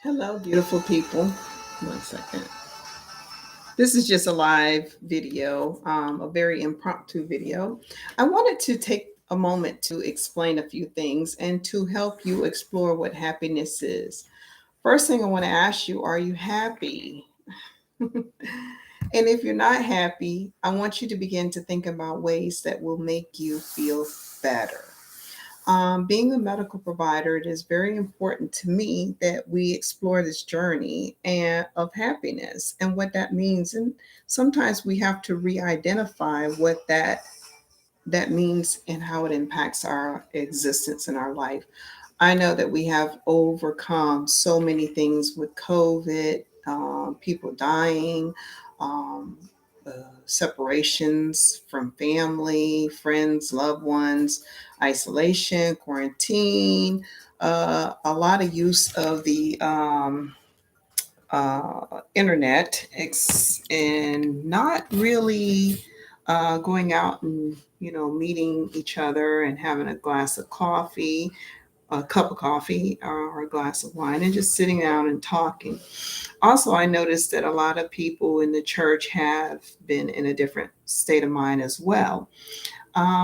Hello, beautiful people. One second. This is just a live video, a very impromptu video. I wanted to take a moment to explain a few things and to help you explore what happiness is. First thing I want to ask you, are you happy? And if you're not happy, I want you to begin to think about ways that will make you feel better. Being a medical provider, it is very important to me that we explore this journey and of happiness and what that means. And sometimes we have to re-identify what that means and how it impacts our existence in our life. I know that we have overcome so many things with COVID, people dying, um, separations from family, friends, loved ones, isolation, quarantine, a lot of use of the internet, and not really going out and meeting each other and having a glass of coffee, a cup of coffee, or a glass of wine, and just sitting down and talking. Also, I noticed that a lot of people in the church have been in a different state of mind as well.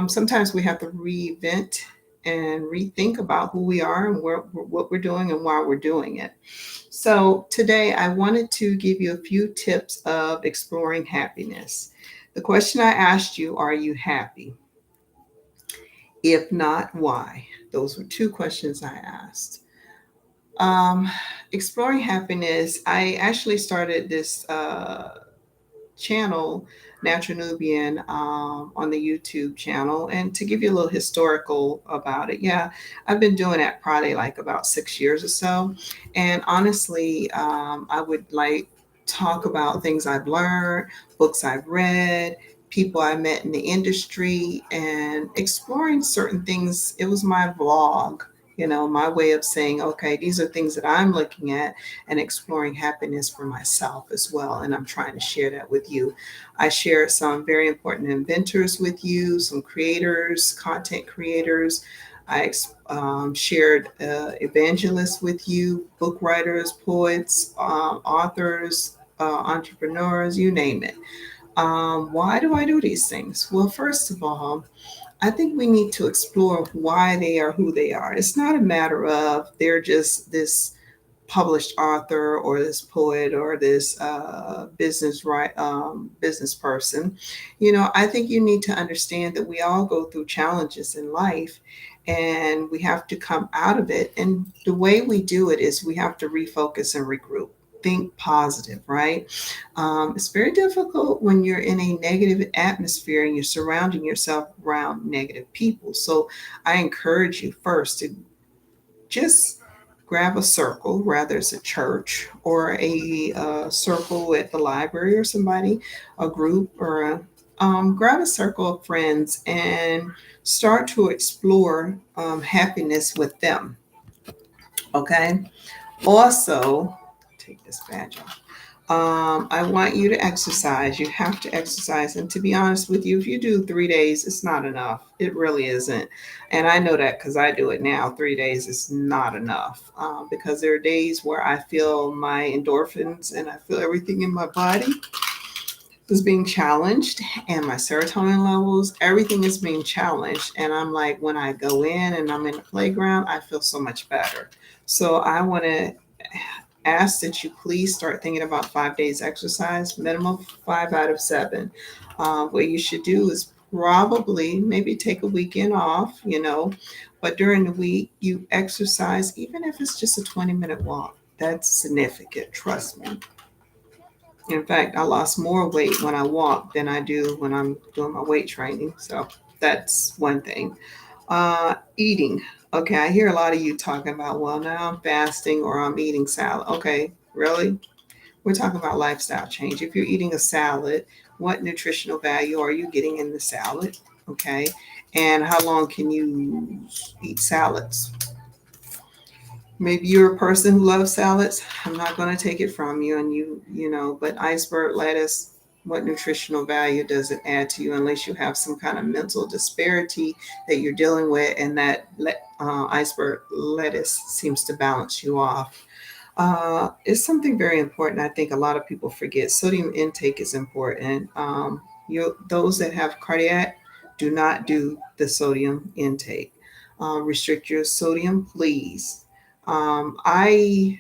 Sometimes we have to reinvent and rethink about who we are and what we're doing and why we're doing it. So, today I wanted to give you a few tips of exploring happiness. The question I asked you, are you happy? If not, why? Those were two questions I asked. Um, Exploring happiness, I actually started this channel, Natural Nubian, on the YouTube channel. And to give you a little historical about it, yeah, I've been doing that probably like about 6 years or so. And honestly, I would like talk about things I've learned, books I've read, people I met in the industry, and exploring certain things. It was my vlog. My way of saying, okay, these are things that I'm looking at and exploring happiness for myself as well. And I'm trying to share that with you. I shared some very important inventors with you, some creators, content creators. I shared evangelists with you, book writers, poets, authors, entrepreneurs, you name it. Why do I do these things? Well, first of all, I think we need to explore why they are who they are. It's not a matter of they're just this published author or this poet or this business person. I think you need to understand that we all go through challenges in life, and we have to come out of it. And the way we do it is we have to refocus and regroup. Think positive, right? It's very difficult when you're in a negative atmosphere and you're surrounding yourself around negative people. So I encourage you first to just grab a circle, whether it's a church or a circle at the library or somebody, a group, or grab a circle of friends and start to explore happiness with them. Okay. Also, take this badge off. I want you to exercise. You have to exercise. And to be honest with you, if you do 3 days, it's not enough. It really isn't. And I know that because I do it now. 3 days is not enough because there are days where I feel my endorphins and I feel everything in my body is being challenged, and my serotonin levels, everything is being challenged. And I'm like, when I go in and I'm in the playground, I feel so much better. So I want to ask that you please start thinking about 5 days exercise, minimum 5 out of 7. What you should do is probably maybe take a weekend off, but during the week you exercise, even if it's just a 20-minute walk. That's significant, trust me. In fact, I lost more weight when I walk than I do when I'm doing my weight training. So that's one thing. Eating. Okay, I hear a lot of you talking about, well, now I'm fasting or I'm eating salad. Okay, really? We're talking about lifestyle change. If you're eating a salad, what nutritional value are you getting in the salad? Okay, and how long can you eat salads? Maybe you're a person who loves salads. I'm not going to take it from you, and but iceberg lettuce, what nutritional value does it add to you unless you have some kind of mental disparity that you're dealing with, and that iceberg lettuce seems to balance you off. It's something very important. I think a lot of people forget. Sodium intake is important. Those that have cardiac, do not do the sodium intake. Restrict your sodium, please. I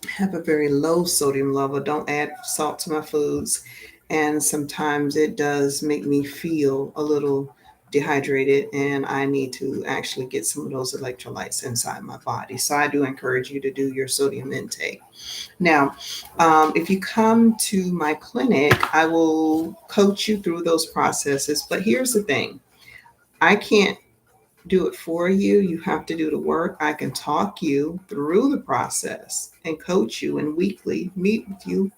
have a very low sodium level. Don't add salt to my foods. And sometimes it does make me feel a little dehydrated, and I need to actually get some of those electrolytes inside my body. So I do encourage you to do your sodium intake. Now, if you come to my clinic, I will coach you through those processes. But here's the thing, I can't do it for you. You have to do the work. I can talk you through the process and coach you and weekly meet with you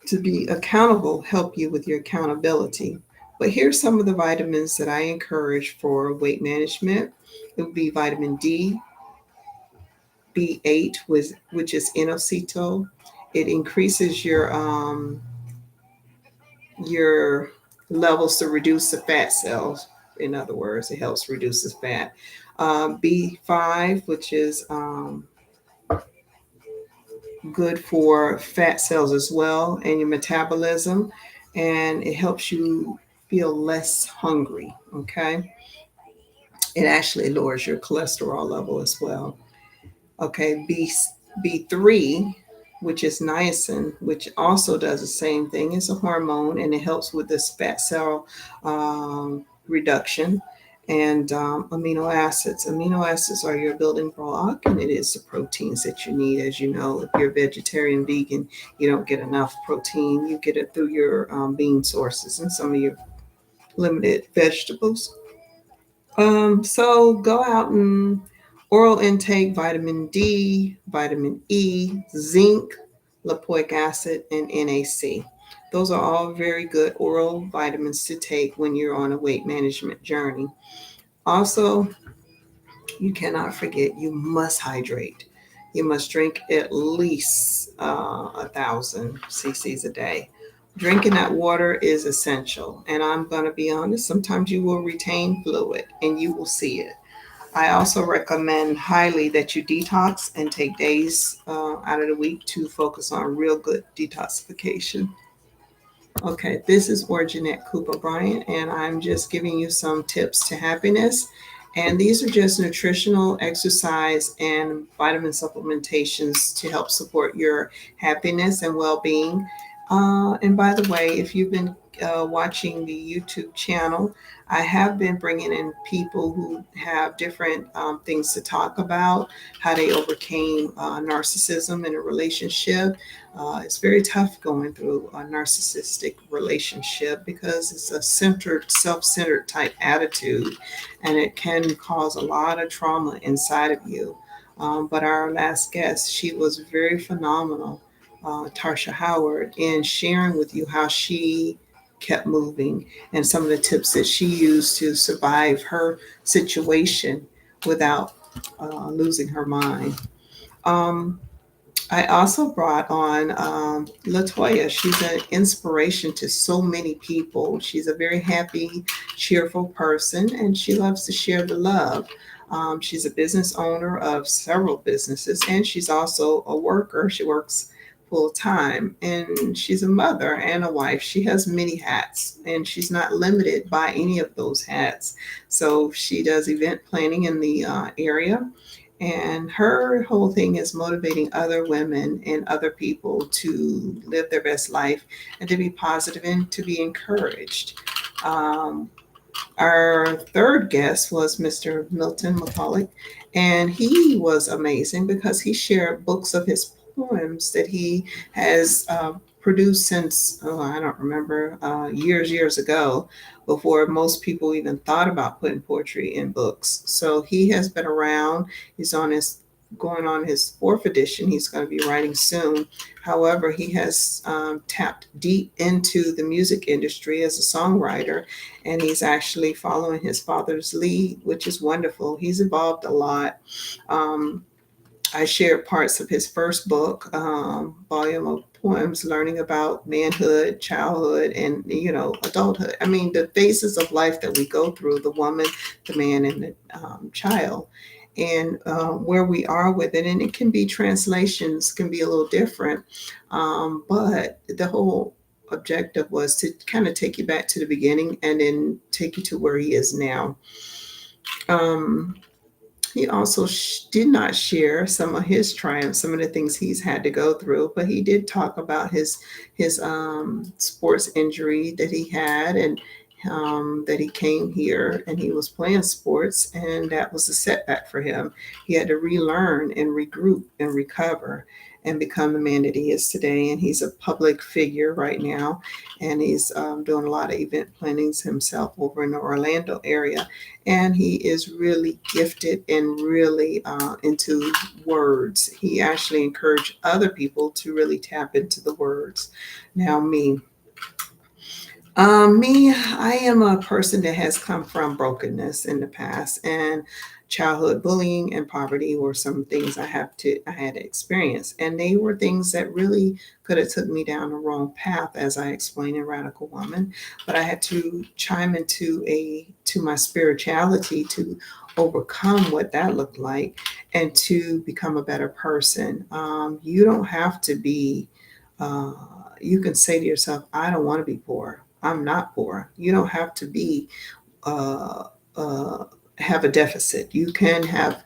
to be accountable, help you with your accountability. But here's some of the vitamins that I encourage for weight management. It would be vitamin D, B8, which is inositol. It increases your levels to reduce the fat cells. In other words, it helps reduce the fat. B5, which is good for fat cells as well and your metabolism, and it helps you feel less hungry. Okay, it actually lowers your cholesterol level as well. Okay, B3, which is niacin, which also does the same thing. It's a hormone, and it helps with this fat cell reduction. And amino acids. Amino acids are your building block, and it is the proteins that you need. As you know, if you're vegetarian, vegan, you don't get enough protein. You get it through your bean sources and some of your limited vegetables. So go out and oral intake vitamin D, vitamin E, zinc, lipoic acid, and NAC. Those are all very good oral vitamins to take when you're on a weight management journey. Also, you cannot forget, you must hydrate. You must drink at least 1,000 cc's a day. Drinking that water is essential. And I'm going to be honest, sometimes you will retain fluid and you will see it. I also recommend highly that you detox and take days out of the week to focus on real good detoxification. Okay, this is Orjanette Cooper Bryant, and I'm just giving you some tips to happiness. And these are just nutritional, exercise, and vitamin supplementations to help support your happiness and well being. And by the way, if you've been watching the YouTube channel, I have been bringing in people who have different things to talk about, how they overcame narcissism in a relationship. It's very tough going through a narcissistic relationship because it's a centered, self-centered type attitude, and it can cause a lot of trauma inside of you. But our last guest, she was very phenomenal, Tarsha Howard, in sharing with you how she kept moving and some of the tips that she used to survive her situation without losing her mind. Um, I also brought on Latoya. She's an inspiration to so many people. She's a very happy, cheerful person, and she loves to share the love. She's a business owner of several businesses, and she's also a worker. She works full time, and she's a mother and a wife. She has many hats, and she's not limited by any of those hats. So she does event planning in the area, and her whole thing is motivating other women and other people to live their best life and to be positive and to be encouraged. Um, our third guest was Mr. Milton Mccauley, and he was amazing because he shared books of his poems that he has produced since, oh, I don't remember, years ago, before most people even thought about putting poetry in books. So he has been around. He's on his going on his fourth edition. He's going to be writing soon. However, he has tapped deep into the music industry as a songwriter, and he's actually following his father's lead, which is wonderful. He's evolved a lot. Um, I shared parts of his first book, volume of poems, learning about manhood, childhood, and adulthood. I mean, the phases of life that we go through: the woman, the man, and the child. and where we are with it. And it can be, translations can be a little different, but the whole objective was to kind of take you back to the beginning and then take you to where he is now. Um, he also did not share some of his triumphs, some of the things he's had to go through, but he did talk about his sports injury that he had, and that he came here and he was playing sports, and that was a setback for him. He had to relearn and regroup and recover and become the man that he is today. And he's a public figure right now, and he's doing a lot of event plannings himself over in the Orlando area, and he is really gifted and really into words. He actually encouraged other people to really tap into the words. Now, me, I am a person that has come from brokenness in the past, and childhood bullying and poverty were some things I had to experience, and they were things that really could have took me down the wrong path, as I explained in Radical Woman. But I had to chime into a to my spirituality to overcome what that looked like and to become a better person. You don't have to be. Uh, you can say to yourself, I don't want to be poor. I'm not poor. You don't have to be uh, uh, have a deficit. You can have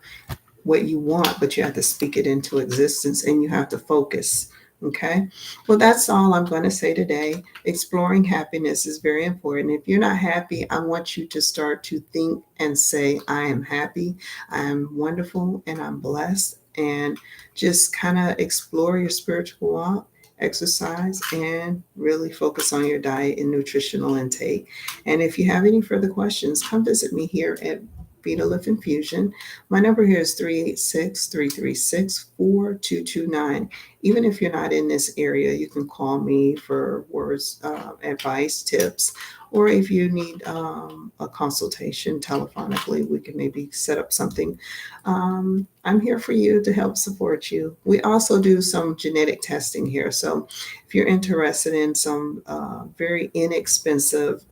what you want, but you have to speak it into existence and you have to focus. Okay. Well, that's all I'm going to say today. Exploring happiness is very important. If you're not happy, I want you to start to think and say, I am happy, I am wonderful, and I'm blessed. And just kind of explore your spiritual walk, exercise, and really focus on your diet and nutritional intake. And if you have any further questions, come visit me here at Vitalift Infusion. My number here is 386-336-4229. Even if you're not in this area, you can call me for words, advice, tips, or if you need a consultation telephonically, we can maybe set up something. I'm here for you to help support you. We also do some genetic testing here. So if you're interested in some very inexpensive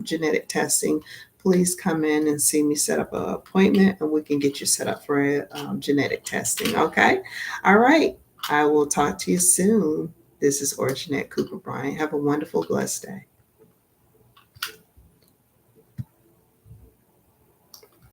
genetic testing, please come in and see me set up an appointment, and we can get you set up for genetic testing. Okay. All right. I will talk to you soon. This is Orjanette Cooper Bryant. Have a wonderful, blessed day.